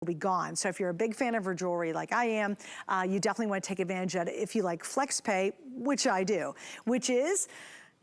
will be gone. So if you're a big fan of her jewelry like I am, you definitely want to take advantage of it. If you like flex pay, which I do, which is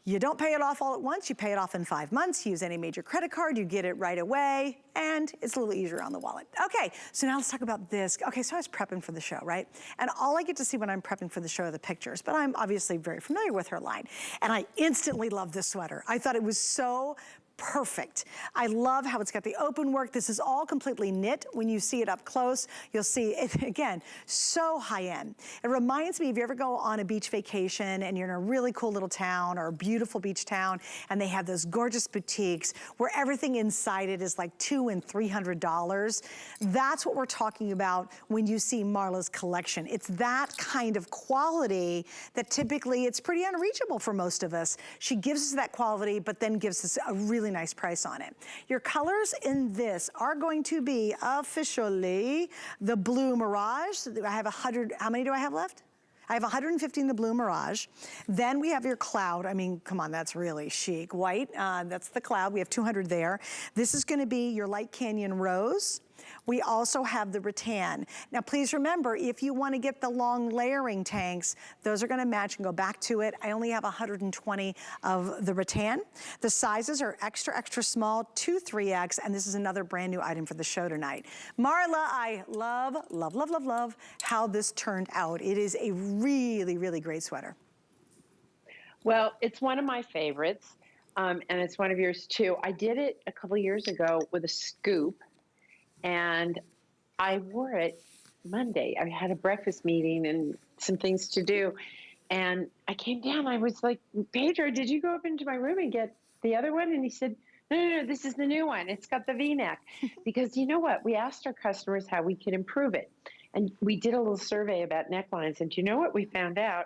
you don't pay it off all at once, you pay it off in 5 months, use any major credit card, you get it right away, and it's a little easier on the wallet. Okay, so now let's talk about this. Okay, so I was prepping for the show, right? And all I get to see when I'm prepping for the show are the pictures, but I'm obviously very familiar with her line. And I instantly love this sweater. I thought it was so perfect. I love how it's got the open work. This is all completely knit. When you see it up close, you'll see it, again, so high end. It reminds me, if you ever go on a beach vacation and you're in a really cool little town or a beautiful beach town, and they have those gorgeous boutiques where everything inside it is like $200 and $300. That's what we're talking about when you see Marla's collection. It's that kind of quality that typically it's pretty unreachable for most of us. She gives us that quality, but then gives us a really nice price on it. Your colors in this are going to be officially the Blue Mirage. I have 100, how many do I have left? I have 150 in the Blue Mirage. Then we have your Cloud. I mean, come on, that's really chic. White, that's the Cloud. We have 200 there. This is gonna be your Light Canyon Rose. We also have the rattan. Now, please remember, if you want to get the long layering tanks, those are going to match and go back to it. I only have 120 of the rattan. The sizes are extra, extra small, 2 3X, and this is another brand new item for the show tonight. Marla, I love, love, love, love, love how this turned out. It is a really, really great sweater. Well, it's one of my favorites, and it's one of yours too. I did it a couple years ago with a scoop. And I wore it Monday. I had a breakfast meeting and some things to do. And I came down. I was like, Pedro, did you go up into my room and get the other one? And he said, no, this is the new one. It's got the V-neck. Because you know what? We asked our customers how we could improve it. And we did a little survey about necklines. And you know what we found out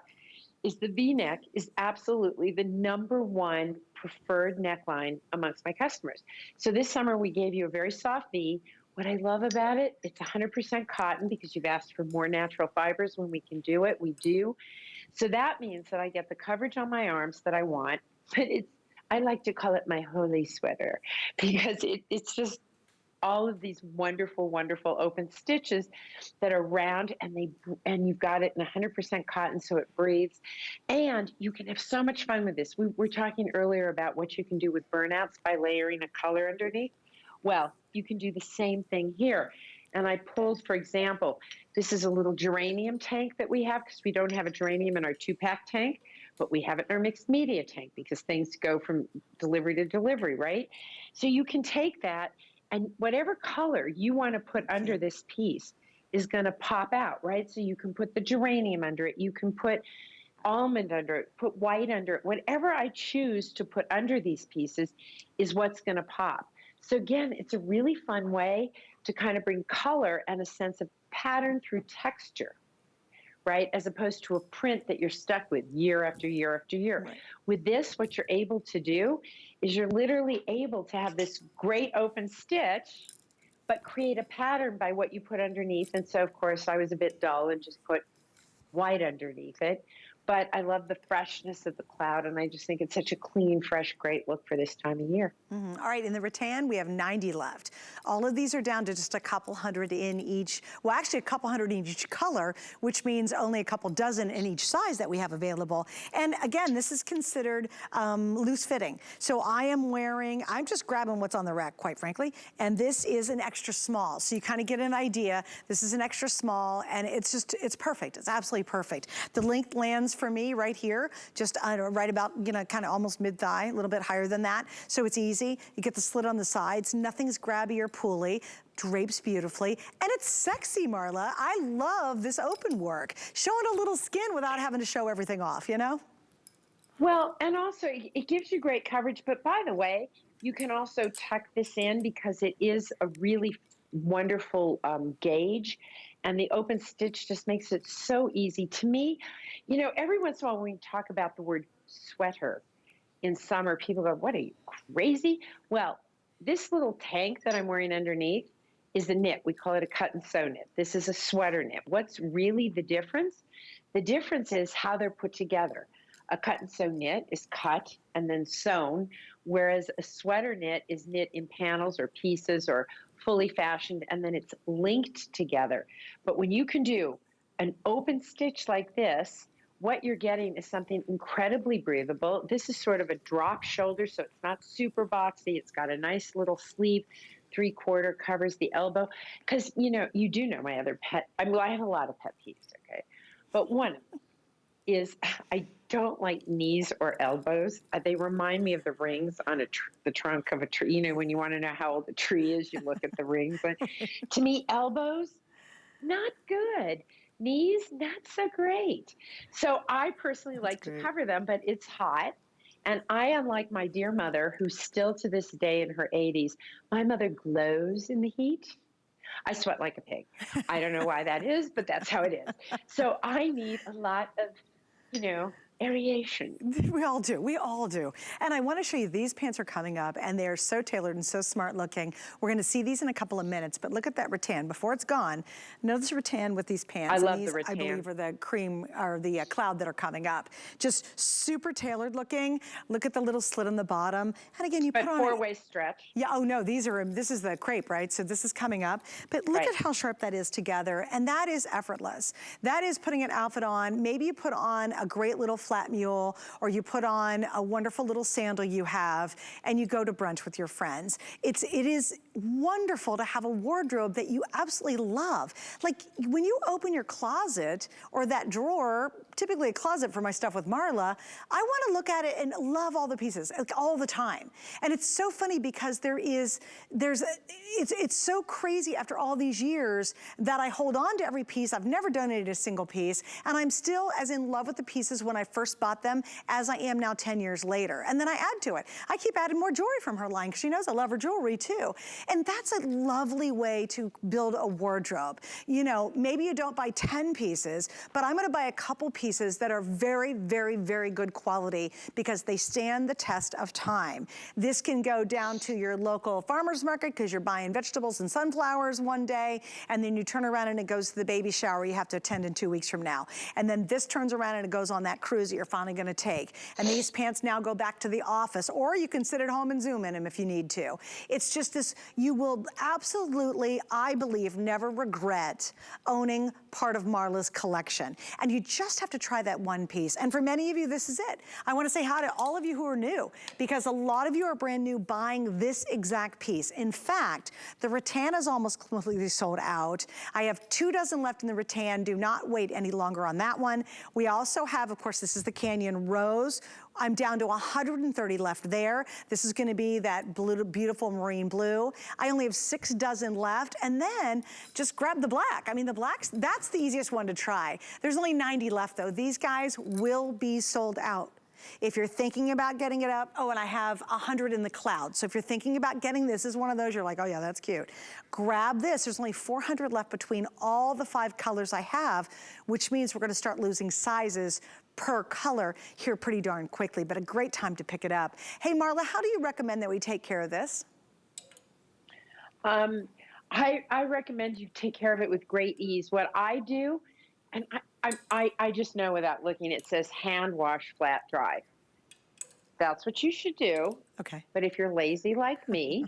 is the V-neck is absolutely the #1 preferred neckline amongst my customers. So this summer we gave you a very soft V. What I love about it, it's 100% cotton because you've asked for more natural fibers. When we can do it, we do. So that means that I get the coverage on my arms that I want, but I like to call it my holy sweater because it's just all of these wonderful, wonderful open stitches that are round, and you've got it in 100% cotton, so it breathes. And you can have so much fun with this. We were talking earlier about what you can do with burnouts by layering a color underneath. Well, you can do the same thing here. And I pulled, for example, this is a little geranium tank that we have because we don't have a geranium in our 2-pack tank, but we have it in our mixed media tank because things go from delivery to delivery, right? So you can take that, and whatever color you want to put under this piece is going to pop out, right? So you can put the geranium under it. You can put almond under it, put white under it. Whatever I choose to put under these pieces is what's going to pop. So again, it's a really fun way to kind of bring color and a sense of pattern through texture, right? As opposed to a print that you're stuck with year after year after year. Right. With this, what you're able to do is you're literally able to have this great open stitch, but create a pattern by what you put underneath. And so, of course, I was a bit dull and just put white underneath it. But I love the freshness of the Cloud, and I just think it's such a clean, fresh, great look for this time of year. All right, in the rattan, we have 90 left. All of these are down to just a couple hundred in each, well, actually a couple hundred in each color, which means only a couple dozen in each size that we have available. And again, this is considered loose fitting. So I'm just grabbing what's on the rack, quite frankly, and this is an extra small. So you kind of get an idea. This is an extra small, and it's perfect. It's absolutely perfect. The length lands for me right here, just right about, kind of almost mid-thigh, a little bit higher than that. So it's easy. You get the slit on the sides. Nothing's grabby or pooly. Drapes beautifully. And it's sexy, Marla. I love this open work. Showing a little skin without having to show everything off, Well, and also it gives you great coverage. But by the way, you can also tuck this in because it is a really wonderful gauge. And the open stitch just makes it so easy. To me, every once in a while when we talk about the word sweater in summer, people go, what, are you crazy? Well, this little tank that I'm wearing underneath is a knit. We call it a cut and sew knit. This is a sweater knit. What's really the difference? The difference is how they're put together. A cut and sew knit is cut and then sewn, whereas a sweater knit is knit in panels or pieces or fully fashioned, and then it's linked together. But when you can do an open stitch like this, what you're getting is something incredibly breathable. This is sort of a drop shoulder, so it's not super boxy. It's got a nice little sleeve, 3/4 covers the elbow. Because, you know, you do know my other pet, I mean, I have a lot of pet peeves, okay? But one is I don't like knees or elbows. They remind me of the rings on the trunk of a tree. You know, when you want to know how old the tree is, you look at the rings. But to me, elbows, not good. Knees, not so great. So I personally That's like to great. cover them, but it's hot. And I am like my dear mother, who's still to this day in her 80s. My mother glows in the heat. I sweat like a pig. I don't know why that is, but that's how it is. So I need a lot of, you know, aeration. We all do, we all do. And I wanna show you, these pants are coming up and they are so tailored and so smart looking. We're gonna see these in a couple of minutes, but look at that rattan. Before it's gone, notice rattan with these pants. I And love these, the rattan. I believe, are the cream, or the cloud that are coming up. Just super tailored looking. Look at the little slit on the bottom. And again, you But put on four-way stretch. yeah, oh no, this is the crepe, right? So this is coming up. But look Right. at how sharp that is together. And that is effortless. That is putting an outfit on. Maybe you put on a great little flat mule, or you put on a wonderful little sandal you have, and you go to brunch with your friends. It is wonderful to have a wardrobe that you absolutely love. Like when you open your closet or that drawer, typically a closet for my stuff with Marla, I wanna look at it and love all the pieces, like all the time. And it's so funny because it's so crazy after all these years that I hold on to every piece. I've never donated a single piece, and I'm still as in love with the pieces when I first bought them as I am now 10 years later. And then I add to it. I keep adding more jewelry from her line because she knows I love her jewelry too. And that's a lovely way to build a wardrobe. You know, maybe you don't buy 10 pieces, but I'm gonna buy a couple pieces that are very, very, very good quality because they stand the test of time. This can go down to your local farmer's market because you're buying vegetables and sunflowers one day, and then you turn around and it goes to the baby shower you have to attend in 2 weeks from now. And then this turns around and it goes on that cruise that you're finally gonna take. And these pants now go back to the office, or you can sit at home and zoom in them if you need to. It's just this, you will absolutely, I believe, never regret owning part of Marla's collection. And you just have to try that one piece. And for many of you, this is it. I wanna say hi to all of you who are new, because a lot of you are brand new buying this exact piece. In fact, the rattan is almost completely sold out. I have 2 dozen left in the rattan. Do not wait any longer on that one. We also have, of course, this is the Canyon Rose. I'm down to 130 left there. This is gonna be that blue, beautiful marine blue. I only have 6 dozen left, and then just grab the black. I mean, the blacks, that's the easiest one to try. There's only 90 left though. These guys will be sold out. If you're thinking about getting it up, oh, and I have 100 in the cloud. So if you're thinking about getting this is one of those, you're like, oh yeah, that's cute. Grab this, there's only 400 left between all the 5 colors I have, which means we're gonna start losing sizes per color here pretty darn quickly, but a great time to pick it up. Hey Marla, how do you recommend that we take care of this? I recommend you take care of it with great ease. What I do, and I just know without looking, it says hand wash, flat dry. That's what you should do. Okay. But if you're lazy like me,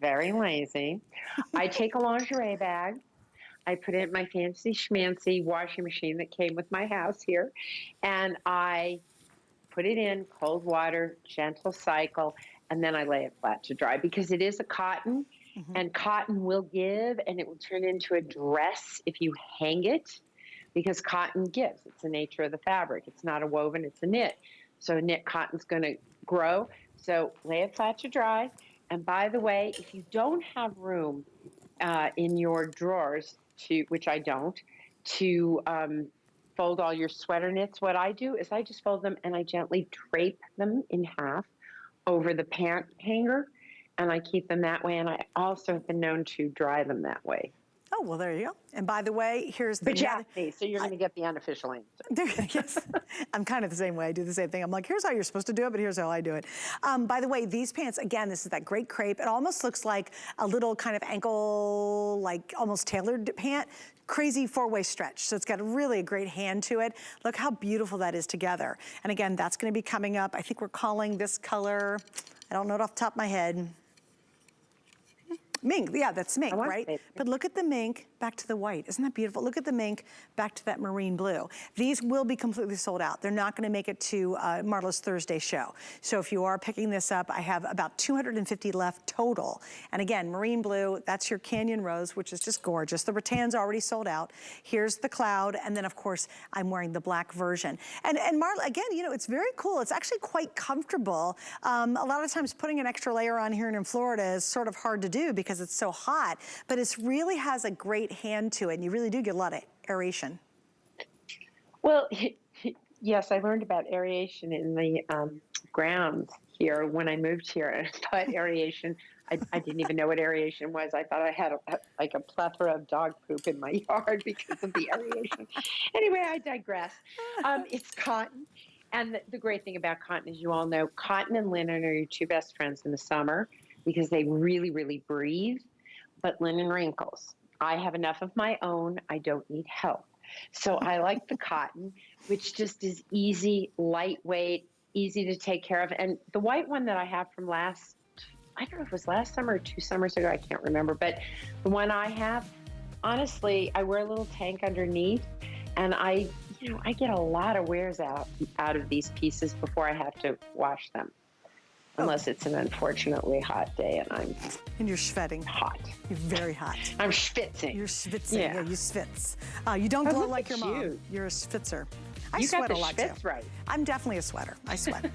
very lazy, I take a lingerie bag. I put it in my fancy schmancy washing machine that came with my house here, and I put it in cold water, gentle cycle, and then I lay it flat to dry because it is a cotton, and cotton will give, and it will turn into a dress if you hang it, because cotton gives. It's the nature of the fabric. It's not a woven, it's a knit. So knit cotton's gonna grow. So lay it flat to dry. And by the way, if you don't have room in your drawers to, which I don't, to fold all your sweater knits, what I do is I just fold them and I gently drape them in half over the pant hanger, and I keep them that way. And I also have been known to dry them that way. Oh, well, there you go. And by the way, here's the But you asked me, so you're going to get the unofficial answer. Yes, I'm kind of the same way. I do the same thing. I'm like, here's how you're supposed to do it, but here's how I do it. By the way, these pants, again, this is that great crepe. It almost looks like a little kind of ankle, like almost tailored pant. Crazy 4-way stretch. So it's got really a great hand to it. Look how beautiful that is together. And again, that's going to be coming up. I think we're calling this color, I don't know it off the top of my head. Mink, yeah, that's mink, want right? space. But look at the mink back to the white. Isn't that beautiful? Look at the mink back to that marine blue. These will be completely sold out. They're not gonna make it to Marvelous Thursday show. So if you are picking this up, I have about 250 left total. And again, marine blue, that's your canyon rose, which is just gorgeous. The rattan's already sold out. Here's the cloud, and then of course, I'm wearing the black version. And Marla, again, you know, it's very cool. It's actually quite comfortable. A lot of times putting an extra layer on here in Florida is sort of hard to do because it's so hot, but it really has a great hand to it, and you really do get a lot of aeration. Well, yes, I learned about aeration in the grounds here when I moved here, and I thought aeration, I didn't even know what aeration was. I thought I had like a plethora of dog poop in my yard because of the aeration. Anyway, I digress. It's cotton. And the great thing about cotton, as you all know, cotton and linen are your two best friends in the summer because they really, really breathe. But linen wrinkles. I have enough of my own. I don't need help. So I like the cotton, which just is easy, lightweight, easy to take care of. And the white one that I have from I don't know if it was last summer or 2 summers ago, I can't remember. But the one I have, honestly, I wear a little tank underneath, and I get a lot of wears out of these pieces before I have to wash them. Unless it's an unfortunately hot day And you're sweating. hot. You're very hot. I'm schwitzing. You're schwitzing. Yeah. Yeah, you schwitz. You don't glow look like your at mom. you. You're a schwitzer. I You got sweat the a lot too. schwitz right. I'm definitely a sweater. I sweat.